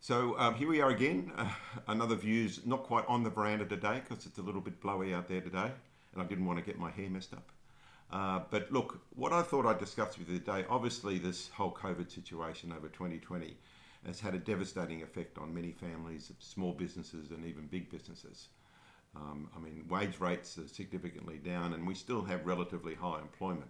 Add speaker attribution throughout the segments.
Speaker 1: Here we are again. Another view's not quite on the veranda today because it's a little bit blowy out there today, and I didn't want to get my hair messed up. But look, what I thought I'd discuss with you today, obviously this whole COVID situation over 2020 has had a devastating effect on many families, small businesses and even big businesses. Wage rates are significantly down and we still have relatively high employment.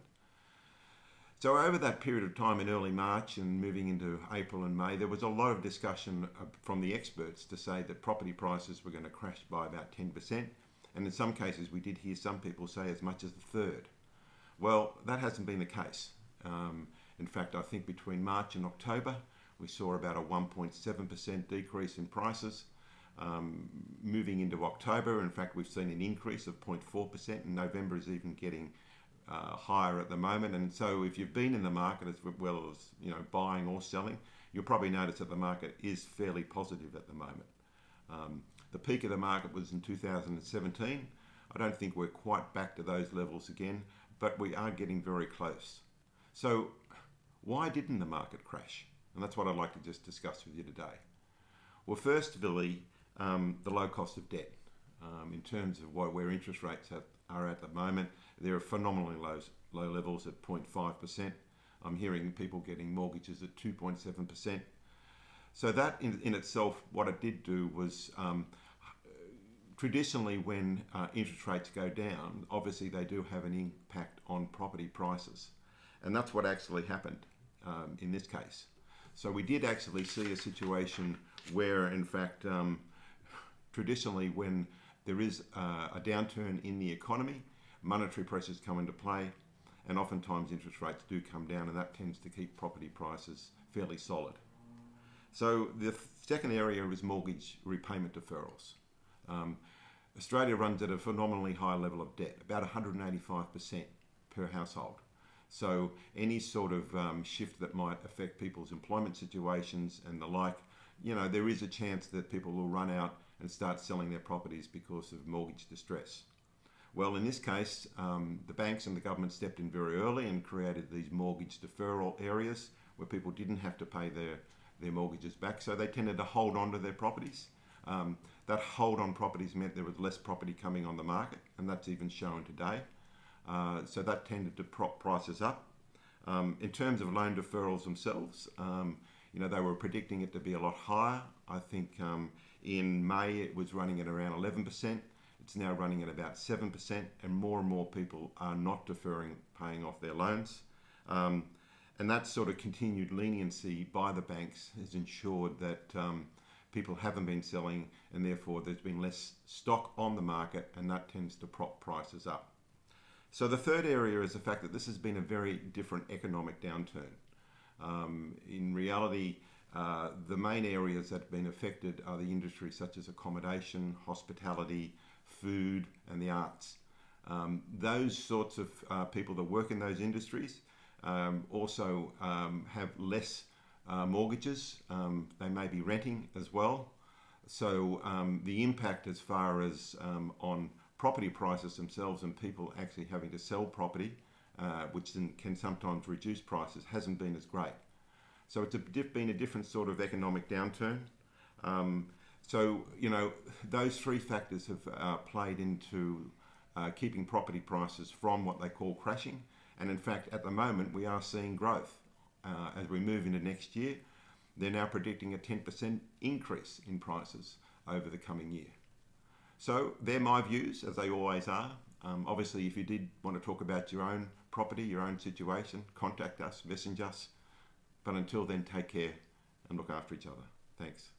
Speaker 1: So over that period of time in early March and moving into April and May, there was a lot of discussion from the experts to say that property prices were going to crash by about 10%. And in some cases, we did hear some people say as much as a third. Well, that hasn't been the case. In fact, I think between March and October, we saw about a 1.7% decrease in prices. Moving into October, in fact, we've seen an increase of 0.4%, and November is even getting higher at the moment. And so if you've been in the market as well as buying or selling, you'll probably notice that the market is fairly positive at the moment. The peak of the market was in 2017. I don't think we're quite back to those levels again, but we are getting very close. So why didn't the market crash? And that's what I'd like to just discuss with you today. Well, firstly, the low cost of debt. In terms of where interest rates are at the moment, they're phenomenally low levels at 0.5%. I'm hearing people getting mortgages at 2.7%. So that in itself, what it did do was, traditionally when interest rates go down, obviously they do have an impact on property prices. And that's what actually happened in this case. So we did actually see a situation where, in fact, traditionally when there is a downturn in the economy, monetary pressures come into play, and oftentimes interest rates do come down, and that tends to keep property prices fairly solid. So the second area is mortgage repayment deferrals. Australia runs at a phenomenally high level of debt, about 185% per household. So any sort of shift that might affect people's employment situations and the like, there is a chance that people will run out and start selling their properties because of mortgage distress. Well, in this case, the banks and the government stepped in very early and created these mortgage deferral areas where people didn't have to pay their mortgages back, so they tended to hold on to their properties. That hold on properties meant there was less property coming on the market, and that's even shown today. So that tended to prop prices up. In terms of loan deferrals themselves, they were predicting it to be a lot higher. I think in May it was running at around 11%. It's now running at about 7%, and more people are not deferring paying off their loans. And that sort of continued leniency by the banks has ensured that people haven't been selling, and therefore there's been less stock on the market, and that tends to prop prices up. So the third area is the fact that this has been a very different economic downturn. In reality, the main areas that have been affected are the industries such as accommodation, hospitality, food and the arts. Those sorts of people that work in those industries also have less mortgages. They may be renting as well. So the impact as far as on property prices themselves and people actually having to sell property, which can sometimes reduce prices, hasn't been as great. So it's been a different sort of economic downturn. Those three factors have played into keeping property prices from what they call crashing. And in fact, at the moment, we are seeing growth. As we move into next year, they're now predicting a 10% increase in prices over the coming year. So they're my views, as they always are. Obviously, if you did want to talk about your own property, your own situation, contact us, message us. But until then, take care and look after each other. Thanks.